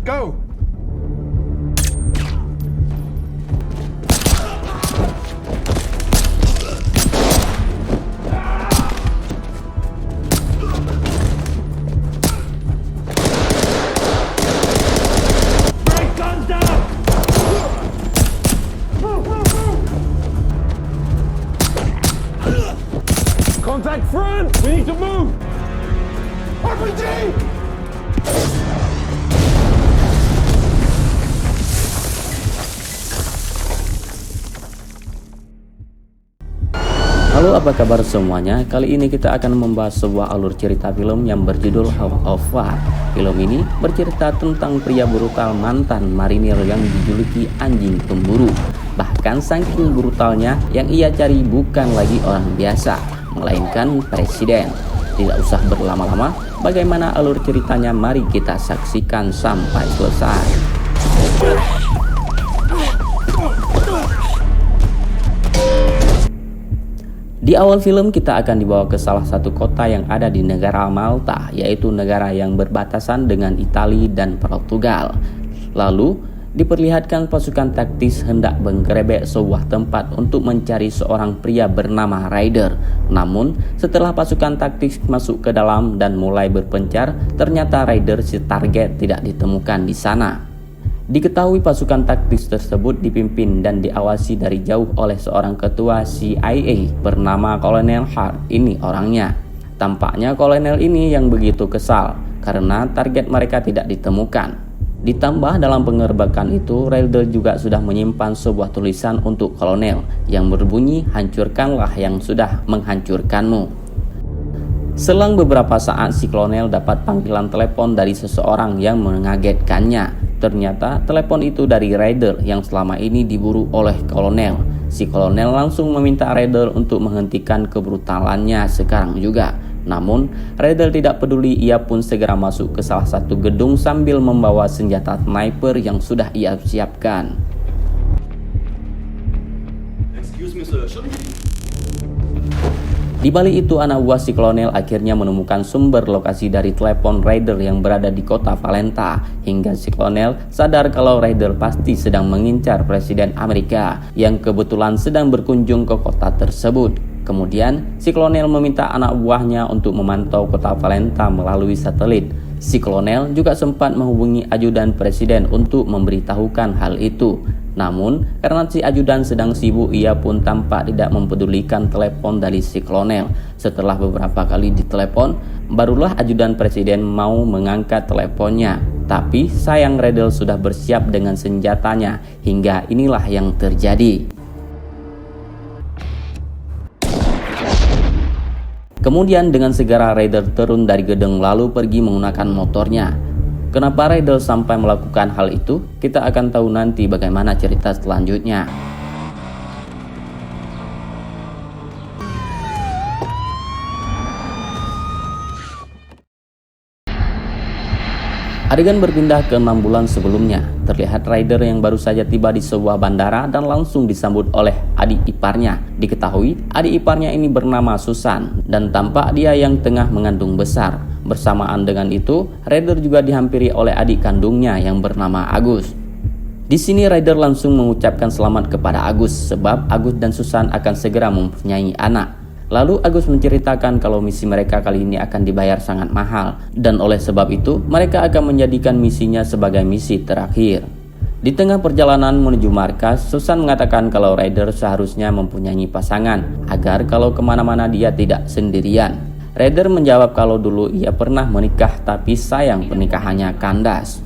Go! Break guns down! Contact front! We need to move! RPG! Halo, apa kabar semuanya? Kali ini kita akan membahas sebuah alur cerita film yang berjudul House of War. Film ini bercerita tentang pria brutal mantan marinir yang dijuluki anjing pemburu. Bahkan saking brutalnya, yang ia cari bukan lagi orang biasa, melainkan presiden. Tidak usah berlama-lama, bagaimana alur ceritanya mari kita saksikan sampai selesai. Di awal film kita akan dibawa ke salah satu kota yang ada di negara Malta, yaitu negara yang berbatasan dengan Italia dan Portugal. Lalu diperlihatkan pasukan taktis hendak menggerebek sebuah tempat untuk mencari seorang pria bernama Ryder. Namun setelah pasukan taktis masuk ke dalam dan mulai berpencar, ternyata Ryder si target tidak ditemukan di sana. Diketahui pasukan taktis tersebut dipimpin dan diawasi dari jauh oleh seorang ketua CIA bernama Kolonel Hart. Ini orangnya. Tampaknya kolonel ini yang begitu kesal karena target mereka tidak ditemukan. Ditambah dalam penggerbekan itu, Ryder juga sudah menyimpan sebuah tulisan untuk kolonel yang berbunyi, "Hancurkanlah yang sudah menghancurkanmu." Selang beberapa saat si kolonel dapat panggilan telepon dari seseorang yang mengagetkannya. Ternyata telepon itu dari Ryder yang selama ini diburu oleh kolonel. Si kolonel langsung meminta Ryder untuk menghentikan kebrutalannya sekarang juga. Namun Ryder tidak peduli, ia pun segera masuk ke salah satu gedung sambil membawa senjata sniper yang sudah ia siapkan. Excuse me, sir. Shouldn't you... Di balik itu, anak buah si kolonel akhirnya menemukan sumber lokasi dari telepon Ryder yang berada di kota Valenta. Hingga si kolonel sadar kalau Ryder pasti sedang mengincar Presiden Amerika yang kebetulan sedang berkunjung ke kota tersebut. Kemudian si kolonel meminta anak buahnya untuk memantau kota Valenta melalui satelit. Si kolonel juga sempat menghubungi ajudan presiden untuk memberitahukan hal itu. Namun, karena si ajudan sedang sibuk, ia pun tampak tidak mempedulikan telepon dari si kolonel. Setelah beberapa kali ditelepon, barulah ajudan presiden mau mengangkat teleponnya. Tapi sayang Ryder sudah bersiap dengan senjatanya, hingga inilah yang terjadi. Kemudian dengan segera Ryder turun dari gedung lalu pergi menggunakan motornya. Kenapa Ryder sampai melakukan hal itu? Kita akan tahu nanti bagaimana cerita selanjutnya. Adegan berpindah ke 6 bulan sebelumnya. Terlihat Ryder yang baru saja tiba di sebuah bandara dan langsung disambut oleh adik iparnya. Diketahui adik iparnya ini bernama Susan dan tampak dia yang tengah mengandung besar. Bersamaan dengan itu, Ryder juga dihampiri oleh adik kandungnya yang bernama Agus. Di sini Ryder langsung mengucapkan selamat kepada Agus sebab Agus dan Susan akan segera mempunyai anak. Lalu Agus menceritakan kalau misi mereka kali ini akan dibayar sangat mahal dan oleh sebab itu mereka akan menjadikan misinya sebagai misi terakhir. Di tengah perjalanan menuju markas, Susan mengatakan kalau Ryder seharusnya mempunyai pasangan agar kalau kemana-mana dia tidak sendirian. Ryder menjawab kalau dulu ia pernah menikah tapi sayang pernikahannya kandas.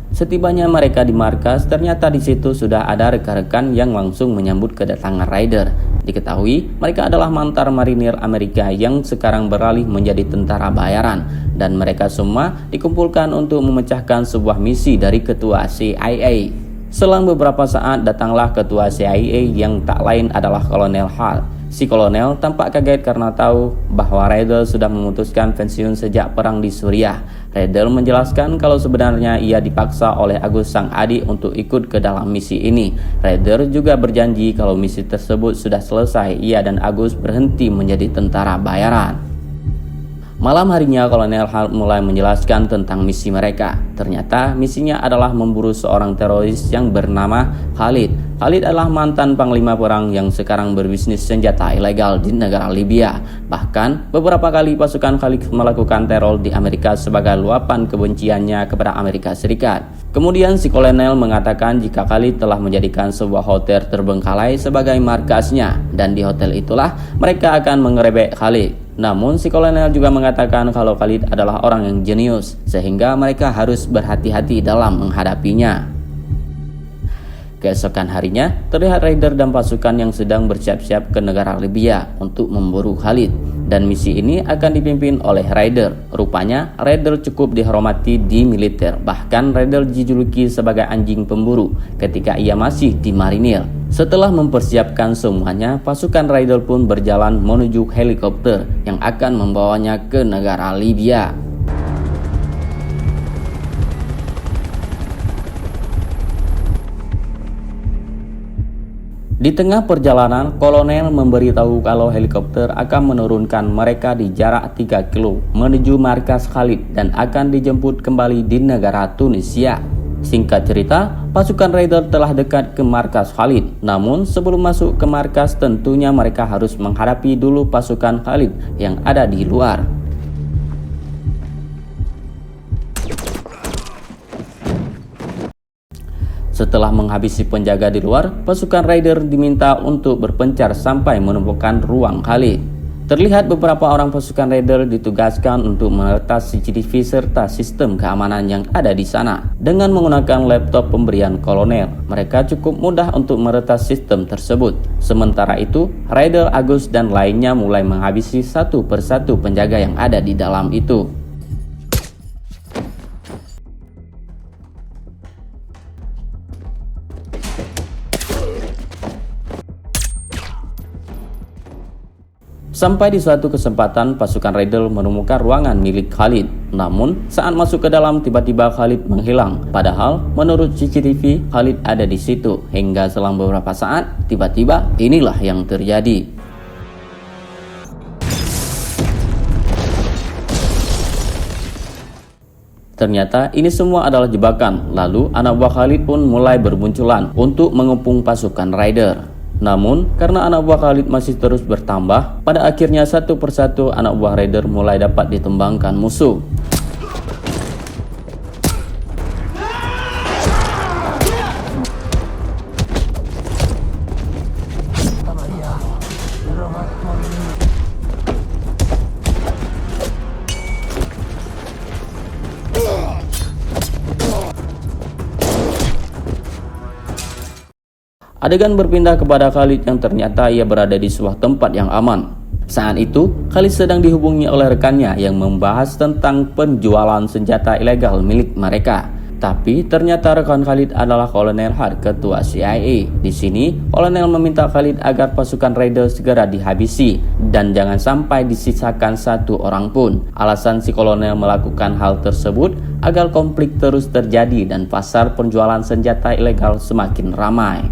Setibanya mereka di markas, ternyata di situ sudah ada rekan-rekan yang langsung menyambut kedatangan Ryder. Diketahui mereka adalah mantan marinir Amerika yang sekarang beralih menjadi tentara bayaran dan mereka semua dikumpulkan untuk memecahkan sebuah misi dari ketua CIA. Selang beberapa saat datanglah ketua CIA yang tak lain adalah Kolonel Hart. Si kolonel tampak kaget karena tahu bahwa Ryder sudah memutuskan pensiun sejak perang di Suriah. Ryder menjelaskan kalau sebenarnya ia dipaksa oleh Agus sang adik untuk ikut ke dalam misi ini. Ryder juga berjanji kalau misi tersebut sudah selesai, ia dan Agus berhenti menjadi tentara bayaran. Malam harinya, Kolonel Hart mulai menjelaskan tentang misi mereka. Ternyata misinya adalah memburu seorang teroris yang bernama Khalid. Khalid adalah mantan panglima perang yang sekarang berbisnis senjata ilegal di negara Libya. Bahkan beberapa kali pasukan Khalid melakukan teror di Amerika sebagai luapan kebenciannya kepada Amerika Serikat. Kemudian si kolonel mengatakan jika Khalid telah menjadikan sebuah hotel terbengkalai sebagai markasnya, dan di hotel itulah mereka akan mengerebek Khalid. Namun si kolonel juga mengatakan kalau Khalid adalah orang yang jenius, sehingga mereka harus berhati-hati dalam menghadapinya. Keesokan harinya, terlihat raider dan pasukan yang sedang bersiap-siap ke negara Libya untuk memburu Khalid. Dan misi ini akan dipimpin oleh raider. Rupanya, raider cukup dihormati di militer. Bahkan raider dijuluki sebagai anjing pemburu ketika ia masih di marinir. Setelah mempersiapkan semuanya, pasukan raider pun berjalan menuju helikopter yang akan membawanya ke negara Libya. Di tengah perjalanan, kolonel memberitahu kalau helikopter akan menurunkan mereka di jarak 3 kilo menuju markas Khalid dan akan dijemput kembali di negara Tunisia. Singkat cerita, pasukan raider telah dekat ke markas Khalid. Namun sebelum masuk ke markas, tentunya mereka harus menghadapi dulu pasukan Khalid yang ada di luar. Setelah menghabisi penjaga di luar, pasukan raider diminta untuk berpencar sampai menemukan ruang Khalid. Terlihat beberapa orang pasukan raider ditugaskan untuk meretas CCTV serta sistem keamanan yang ada di sana. Dengan menggunakan laptop pemberian kolonel, mereka cukup mudah untuk meretas sistem tersebut. Sementara itu, raider Agus dan lainnya mulai menghabisi satu persatu penjaga yang ada di dalam itu. Sampai di suatu kesempatan, pasukan raider menemukan ruangan milik Khalid. Namun, saat masuk ke dalam, tiba-tiba Khalid menghilang. Padahal, menurut CCTV, Khalid ada di situ. Hingga selang beberapa saat, tiba-tiba inilah yang terjadi. Ternyata ini semua adalah jebakan. Lalu, anak buah Khalid pun mulai bermunculan untuk mengepung pasukan raider. Namun, karena anak buah Khalid masih terus bertambah, pada akhirnya satu persatu anak buah raider mulai dapat ditembangkan musuh. Adegan berpindah kepada Khalid yang ternyata ia berada di sebuah tempat yang aman. Saat itu, Khalid sedang dihubungi oleh rekannya yang membahas tentang penjualan senjata ilegal milik mereka. Tapi ternyata rekan Khalid adalah Kolonel Hart, ketua CIA. Di sini, Kolonel meminta Khalid agar pasukan raider segera dihabisi dan jangan sampai disisakan satu orang pun. Alasan si Kolonel melakukan hal tersebut agar konflik terus terjadi dan pasar penjualan senjata ilegal semakin ramai.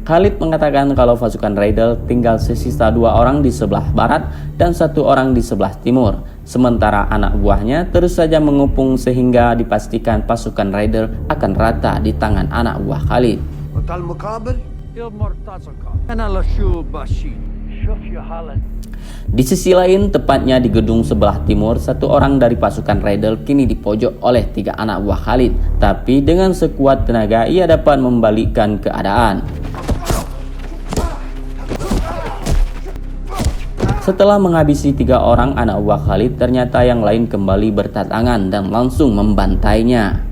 Khalid mengatakan kalau pasukan raider tinggal sesisa 2 orang di sebelah barat dan 1 orang di sebelah timur. Sementara anak buahnya terus saja mengepung sehingga dipastikan pasukan raider akan rata di tangan anak buah Khalid. Di sisi lain, tepatnya di gedung sebelah timur, 1 orang dari pasukan raider kini dipojok oleh 3 anak buah Khalid. Tapi dengan sekuat tenaga ia dapat membalikkan keadaan. Setelah menghabisi 3 orang anak buah Khalid, ternyata yang lain kembali berdatangan dan langsung membantainya.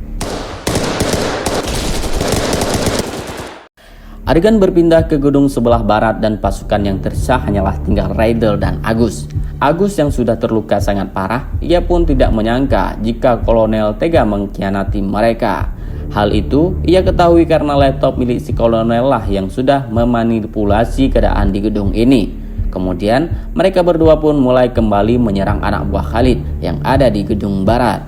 Adegan berpindah ke gedung sebelah barat dan pasukan yang tersisa hanyalah tinggal raider dan Agus. Agus yang sudah terluka sangat parah, ia pun tidak menyangka jika kolonel tega mengkhianati mereka. Hal itu ia ketahui karena laptop milik si kolonel lah yang sudah memanipulasi keadaan di gedung ini. Kemudian mereka berdua pun mulai kembali menyerang anak buah Khalid yang ada di gedung barat.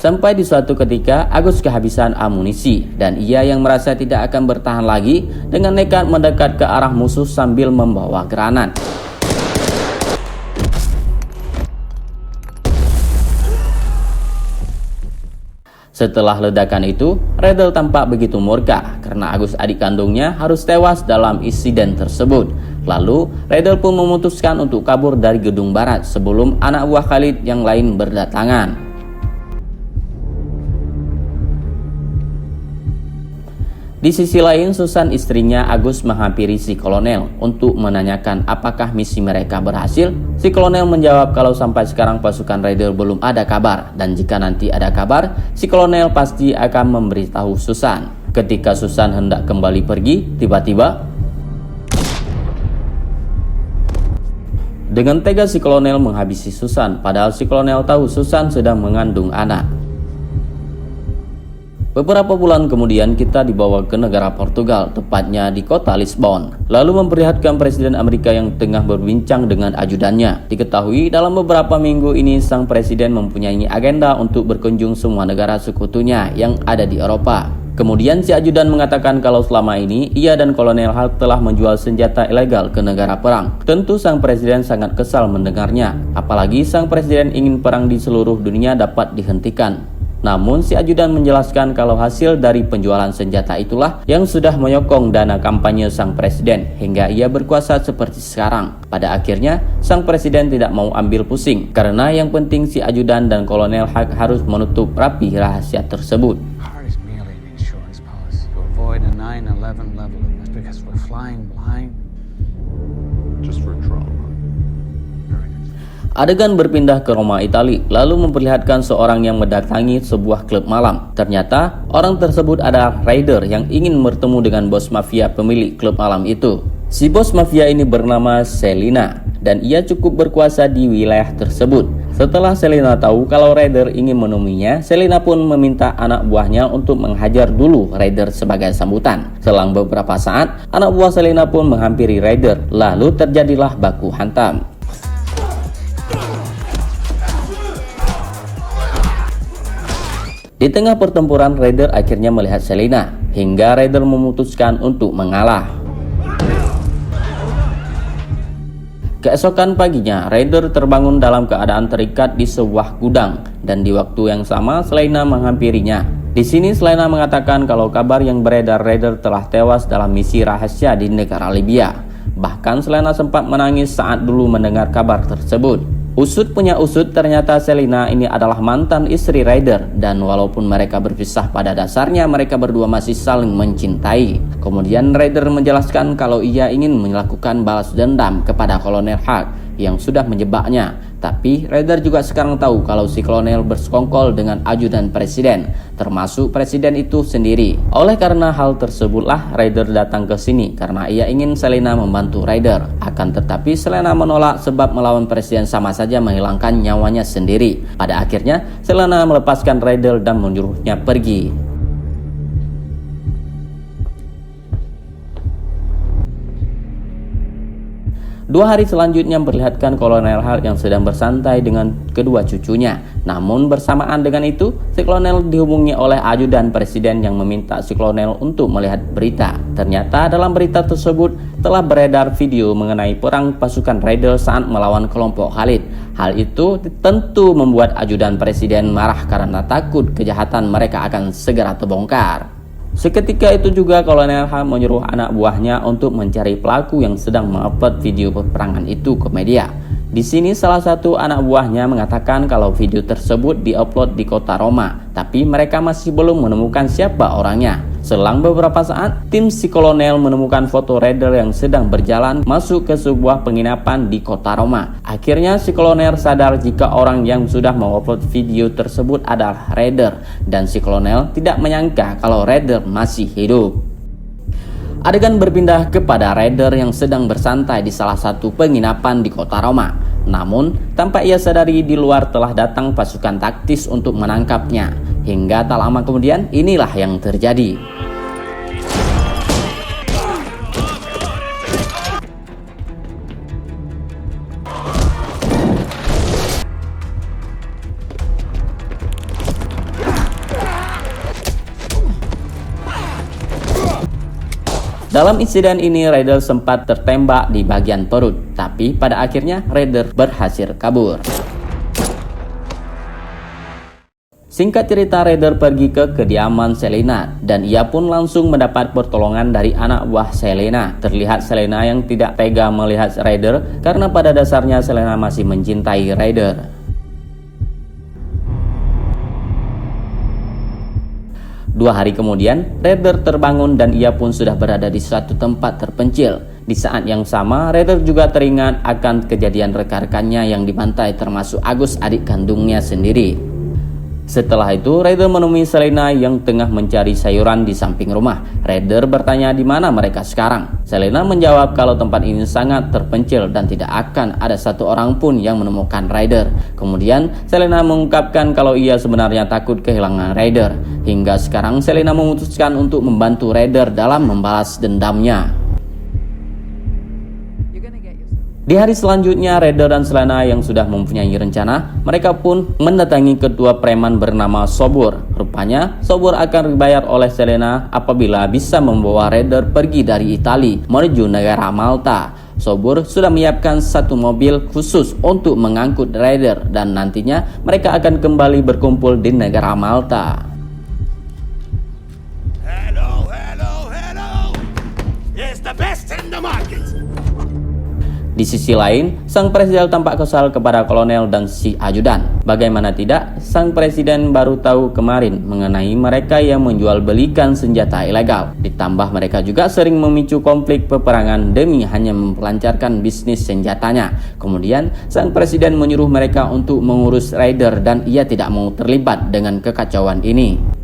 Sampai di suatu ketika Agus kehabisan amunisi dan ia yang merasa tidak akan bertahan lagi dengan nekat mendekat ke arah musuh sambil membawa granat. Setelah ledakan itu, Raider tampak begitu murka karena Agus adik kandungnya harus tewas dalam insiden tersebut. Lalu, Raider pun memutuskan untuk kabur dari gedung barat sebelum anak buah Khalid yang lain berdatangan. Di sisi lain, Susan istrinya Agus menghampiri si kolonel untuk menanyakan apakah misi mereka berhasil. Si kolonel menjawab kalau sampai sekarang pasukan Raider belum ada kabar, dan jika nanti ada kabar, si kolonel pasti akan memberitahu Susan. Ketika Susan hendak kembali pergi, tiba-tiba dengan tega si kolonel menghabisi Susan, padahal si kolonel tahu Susan sedang mengandung anak. Beberapa bulan kemudian kita dibawa ke negara Portugal, tepatnya di kota Lisbon. Lalu memperlihatkan Presiden Amerika yang tengah berbincang dengan ajudannya. Diketahui dalam beberapa minggu ini sang presiden mempunyai agenda untuk berkunjung semua negara sekutunya yang ada di Eropa. Kemudian si ajudan mengatakan kalau selama ini ia dan Kolonel Hulk telah menjual senjata ilegal ke negara perang. Tentu sang presiden sangat kesal mendengarnya, apalagi sang presiden ingin perang di seluruh dunia dapat dihentikan. Namun si ajudan menjelaskan kalau hasil dari penjualan senjata itulah yang sudah menyokong dana kampanye sang presiden hingga ia berkuasa seperti sekarang. Pada akhirnya sang presiden tidak mau ambil pusing karena yang penting si ajudan dan Kolonel Hulk harus menutup rapi rahasia tersebut. Adegan berpindah ke Roma, Italia, lalu memperlihatkan seorang yang mendatangi sebuah klub malam. Ternyata, orang tersebut adalah Raider yang ingin bertemu dengan bos mafia pemilik klub malam itu. Si bos mafia ini bernama Selina, dan ia cukup berkuasa di wilayah tersebut. Setelah Selina tahu kalau Raider ingin menemuinya, Selina pun meminta anak buahnya untuk menghajar dulu Raider sebagai sambutan. Selang beberapa saat, anak buah Selina pun menghampiri Raider, lalu terjadilah baku hantam. Di tengah pertempuran, Raider akhirnya melihat Selina, hingga Raider memutuskan untuk mengalah. Keesokan paginya, Raider terbangun dalam keadaan terikat di sebuah gudang, dan di waktu yang sama Selina menghampirinya. Di sini Selina mengatakan kalau kabar yang beredar Raider telah tewas dalam misi rahasia di negara Libya. Bahkan Selina sempat menangis saat dulu mendengar kabar tersebut. Usut punya usut, ternyata Selina ini adalah mantan istri Raider, dan walaupun mereka berpisah pada dasarnya mereka berdua masih saling mencintai. Kemudian Raider menjelaskan kalau ia ingin melakukan balas dendam kepada Kolonel Hulk yang sudah menjebaknya. Tapi Raider juga sekarang tahu kalau si kolonel bersekongkol dengan ajudan presiden, termasuk presiden itu sendiri. Oleh karena hal tersebutlah Raider datang ke sini karena ia ingin Selina membantu Raider. Akan tetapi Selina menolak sebab melawan presiden sama saja menghilangkan nyawanya sendiri. Pada akhirnya Selina melepaskan Raider dan menyuruhnya pergi. 2 hari selanjutnya memperlihatkan Kolonel Hulk yang sedang bersantai dengan kedua cucunya. Namun bersamaan dengan itu, si kolonel dihubungi oleh ajudan presiden yang meminta si kolonel untuk melihat berita. Ternyata dalam berita tersebut telah beredar video mengenai perang pasukan Raider saat melawan kelompok Khalid. Hal itu tentu membuat ajudan presiden marah karena takut kejahatan mereka akan segera terbongkar. Seketika itu juga Kolonel Hulk menyuruh anak buahnya untuk mencari pelaku yang sedang mengupload video peperangan itu ke media. Di sini salah satu anak buahnya mengatakan kalau video tersebut diupload di kota Roma, tapi mereka masih belum menemukan siapa orangnya. Selang beberapa saat, tim si kolonel menemukan foto Raider yang sedang berjalan masuk ke sebuah penginapan di kota Roma. Akhirnya si kolonel sadar jika orang yang sudah mengupload video tersebut adalah Raider, dan si kolonel tidak menyangka kalau Raider masih hidup. Adegan berpindah kepada Raider yang sedang bersantai di salah satu penginapan di kota Roma. Namun, tanpa ia sadari di luar telah datang pasukan taktis untuk menangkapnya. Hingga tak lama kemudian, inilah yang terjadi. Dalam insiden ini, Raider sempat tertembak di bagian perut, tapi pada akhirnya Raider berhasil kabur. Singkat cerita, Raider pergi ke kediaman Selena dan ia pun langsung mendapat pertolongan dari anak buah Selena. Terlihat Selena yang tidak tega melihat Raider karena pada dasarnya Selena masih mencintai Raider. 2 hari kemudian, Raider terbangun dan ia pun sudah berada di suatu tempat terpencil. Di saat yang sama, Raider juga teringat akan kejadian rekan-rekannya yang dibantai termasuk Agus, adik kandungnya sendiri. Setelah itu, Raider menemui Selena yang tengah mencari sayuran di samping rumah. Raider bertanya di mana mereka sekarang. Selena menjawab kalau tempat ini sangat terpencil dan tidak akan ada satu orang pun yang menemukan Raider. Kemudian, Selena mengungkapkan kalau ia sebenarnya takut kehilangan Raider. Hingga sekarang, Selena memutuskan untuk membantu Raider dalam membalas dendamnya. Di hari selanjutnya, Raider dan Selena yang sudah mempunyai rencana, mereka pun mendatangi ketua preman bernama Sobur. Rupanya, Sobur akan dibayar oleh Selena apabila bisa membawa Raider pergi dari Italia menuju negara Malta. Sobur sudah menyiapkan satu mobil khusus untuk mengangkut Raider dan nantinya mereka akan kembali berkumpul di negara Malta. Hello. It's the best in the market. Di sisi lain, sang presiden tampak kesal kepada kolonel dan si ajudan. Bagaimana tidak, sang presiden baru tahu kemarin mengenai mereka yang menjual belikan senjata ilegal. Ditambah mereka juga sering memicu konflik peperangan demi hanya melancarkan bisnis senjatanya. Kemudian, sang presiden menyuruh mereka untuk mengurus Raider dan ia tidak mau terlibat dengan kekacauan ini.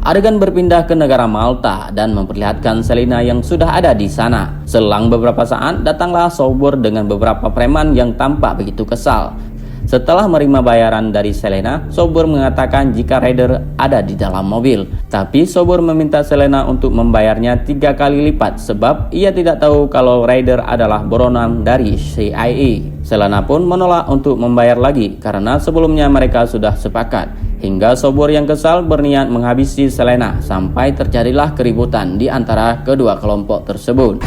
Adegan berpindah ke negara Malta dan memperlihatkan Selena yang sudah ada di sana. Selang beberapa saat, datanglah Sobur dengan beberapa preman yang tampak begitu kesal. Setelah menerima bayaran dari Selena, Sobur mengatakan jika Raider ada di dalam mobil. Tapi Sobur meminta Selena untuk membayarnya 3 kali lipat sebab ia tidak tahu kalau Raider adalah buronan dari CIA. Selena pun menolak untuk membayar lagi karena sebelumnya mereka sudah sepakat. Hingga Sobur yang kesal berniat menghabisi Selena sampai terjadilah keributan di antara kedua kelompok tersebut.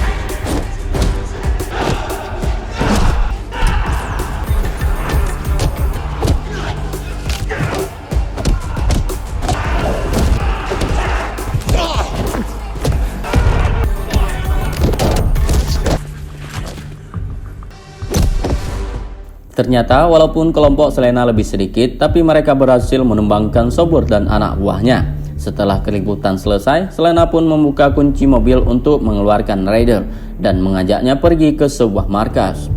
Ternyata walaupun kelompok Selena lebih sedikit, tapi mereka berhasil menumbangkan Sobur dan anak buahnya. Setelah keributan selesai, Selena pun membuka kunci mobil untuk mengeluarkan Raider dan mengajaknya pergi ke sebuah markas.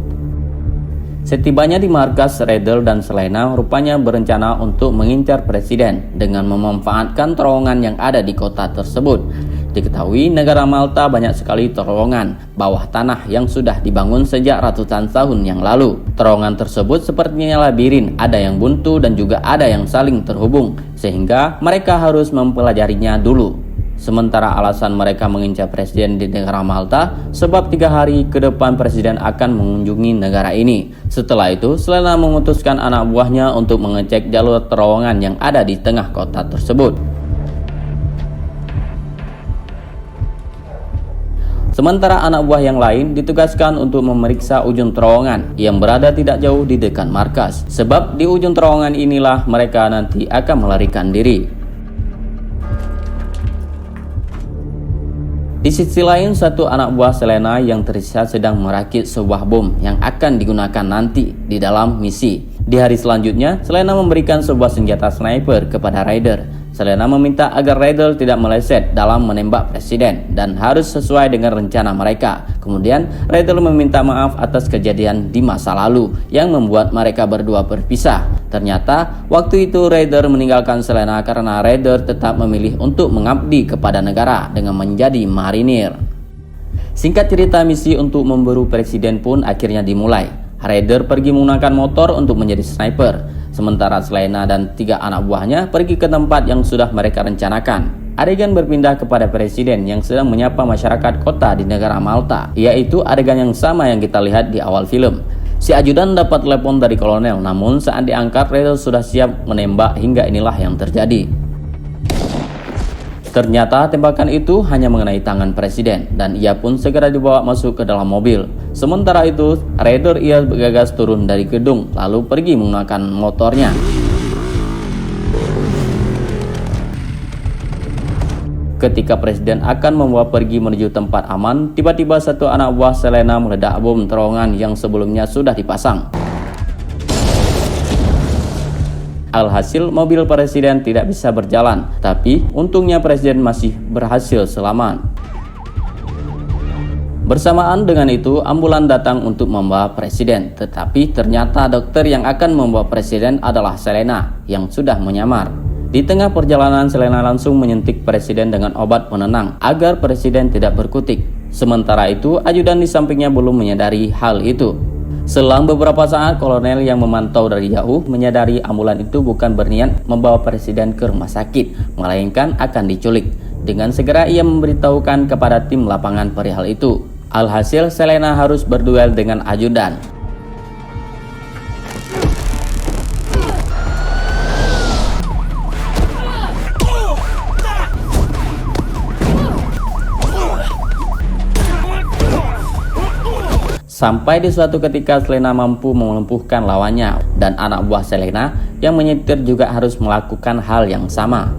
Setibanya di markas, Raider dan Selena rupanya berencana untuk mengincar presiden dengan memanfaatkan terowongan yang ada di kota tersebut. Diketahui negara Malta banyak sekali terowongan bawah tanah yang sudah dibangun sejak ratusan tahun yang lalu. Terowongan tersebut sepertinya labirin, ada yang buntu dan juga ada yang saling terhubung, sehingga mereka harus mempelajarinya dulu. Sementara alasan mereka mengincar presiden di negara Malta, sebab 3 hari ke depan presiden akan mengunjungi negara ini. Setelah itu, Selena mengutuskan anak buahnya untuk mengecek jalur terowongan yang ada di tengah kota tersebut. Sementara anak buah yang lain ditugaskan untuk memeriksa ujung terowongan yang berada tidak jauh di dekat markas. Sebab di ujung terowongan inilah mereka nanti akan melarikan diri. Di sisi lain, satu anak buah Selena yang terlihat sedang merakit sebuah bom yang akan digunakan nanti di dalam misi. Di hari selanjutnya, Selena memberikan sebuah senjata sniper kepada Raider. Selena meminta agar Raider tidak meleset dalam menembak presiden dan harus sesuai dengan rencana mereka. Kemudian, Raider meminta maaf atas kejadian di masa lalu yang membuat mereka berdua berpisah. Ternyata, waktu itu Raider meninggalkan Selena karena Raider tetap memilih untuk mengabdi kepada negara dengan menjadi marinir. Singkat cerita, misi untuk memburu presiden pun akhirnya dimulai. Raider pergi menggunakan motor untuk menjadi sniper. Sementara Selena dan 3 anak buahnya pergi ke tempat yang sudah mereka rencanakan. Adegan berpindah kepada presiden yang sedang menyapa masyarakat kota di negara Malta, yaitu adegan yang sama yang kita lihat di awal film. Si ajudan dapat telepon dari kolonel, namun saat diangkat Raider sudah siap menembak hingga inilah yang terjadi. Ternyata tembakan itu hanya mengenai tangan presiden dan ia pun segera dibawa masuk ke dalam mobil. Sementara itu, Raider ia bergegas turun dari gedung lalu pergi menggunakan motornya. Ketika presiden akan membawa pergi menuju tempat aman, tiba-tiba satu anak buah Selena meledak bom terowongan yang sebelumnya sudah dipasang. Alhasil mobil presiden tidak bisa berjalan, tapi untungnya presiden masih berhasil selamat. Bersamaan dengan itu, ambulan datang untuk membawa presiden, tetapi ternyata dokter yang akan membawa presiden adalah Selena yang sudah menyamar. Di tengah perjalanan, Selena langsung menyentik presiden dengan obat penenang agar presiden tidak berkutik. Sementara itu, ajudan di sampingnya belum menyadari hal itu. Selang beberapa saat, kolonel yang memantau dari jauh menyadari ambulan itu bukan berniat membawa presiden ke rumah sakit, melainkan akan diculik. Dengan segera ia memberitahukan kepada tim lapangan perihal itu. Alhasil, Selena harus berduel dengan ajudan. Sampai di suatu ketika Selena mampu melumpuhkan lawannya dan anak buah Selena yang menyetir juga harus melakukan hal yang sama.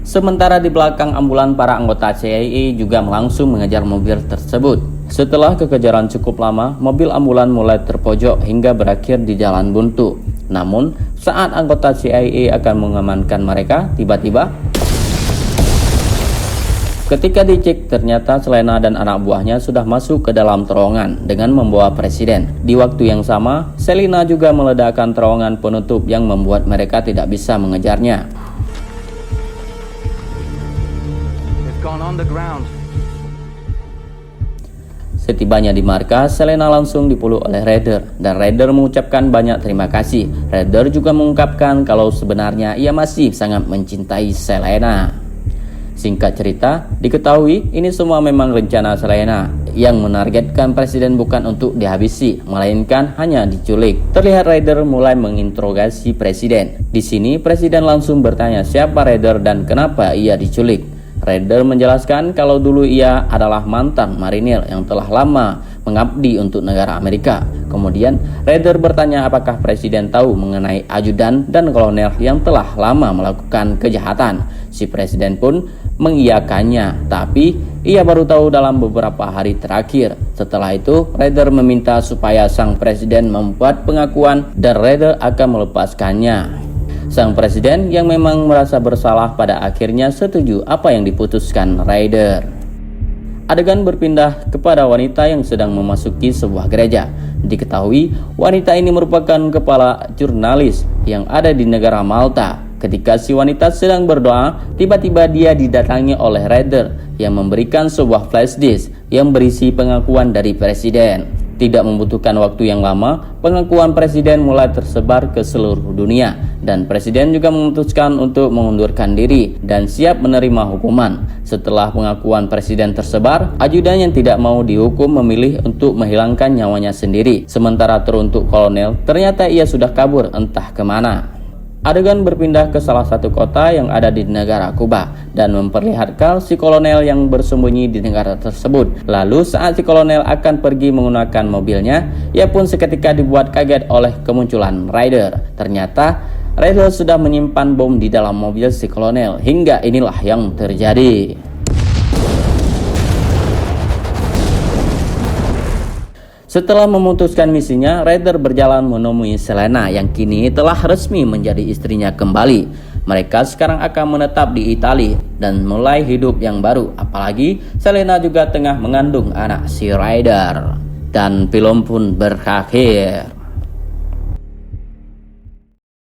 Sementara di belakang ambulan para anggota CIA juga langsung mengejar mobil tersebut. Setelah kekejaran cukup lama, mobil ambulan mulai terpojok hingga berakhir di jalan buntu. Namun, saat anggota CIA akan mengamankan mereka, tiba-tiba ketika dicek, ternyata Selena dan anak buahnya sudah masuk ke dalam terowongan dengan membawa presiden. Di waktu yang sama, Selena juga meledakkan terowongan penutup yang membuat mereka tidak bisa mengejarnya. Setibanya di markas, Selena langsung dipeluk oleh Raider dan Raider mengucapkan banyak terima kasih. Raider juga mengungkapkan kalau sebenarnya ia masih sangat mencintai Selena. Singkat cerita, diketahui ini semua memang rencana Selena yang menargetkan presiden bukan untuk dihabisi, melainkan hanya diculik. Terlihat Raider mulai menginterogasi presiden. Di sini presiden langsung bertanya siapa Raider dan kenapa ia diculik. Raider menjelaskan kalau dulu ia adalah mantan marinir yang telah lama mengabdi untuk negara Amerika. Kemudian Raider bertanya apakah presiden tahu mengenai ajudan dan kolonel yang telah lama melakukan kejahatan. Si presiden pun mengiyakannya, tapi ia baru tahu dalam beberapa hari terakhir. Setelah itu, Raider meminta supaya sang presiden membuat pengakuan dan Raider akan melepaskannya. Sang presiden yang memang merasa bersalah pada akhirnya setuju apa yang diputuskan Raider. Adegan berpindah kepada wanita yang sedang memasuki sebuah gereja. Diketahui wanita ini merupakan kepala jurnalis yang ada di negara Malta. Ketika si wanita sedang berdoa, tiba-tiba dia didatangi oleh Raider yang memberikan sebuah flash disk yang berisi pengakuan dari presiden. Tidak membutuhkan waktu yang lama, pengakuan presiden mulai tersebar ke seluruh dunia dan presiden juga memutuskan untuk mengundurkan diri dan siap menerima hukuman. Setelah pengakuan presiden tersebar, ajudan yang tidak mau dihukum memilih untuk menghilangkan nyawanya sendiri. Sementara teruntuk kolonel, ternyata ia sudah kabur entah kemana. Adegan berpindah ke salah satu kota yang ada di negara Kuba dan memperlihatkan si kolonel yang bersembunyi di negara tersebut. Lalu saat si kolonel akan pergi menggunakan mobilnya, ia pun seketika dibuat kaget oleh kemunculan Raider. Ternyata Raider sudah menyimpan bom di dalam mobil si kolonel. Hingga inilah yang terjadi. Setelah memutuskan misinya, Raider berjalan menemui Selena yang kini telah resmi menjadi istrinya kembali. Mereka sekarang akan menetap di Italia dan mulai hidup yang baru. Apalagi Selena juga tengah mengandung anak si Raider. Dan film pun berakhir.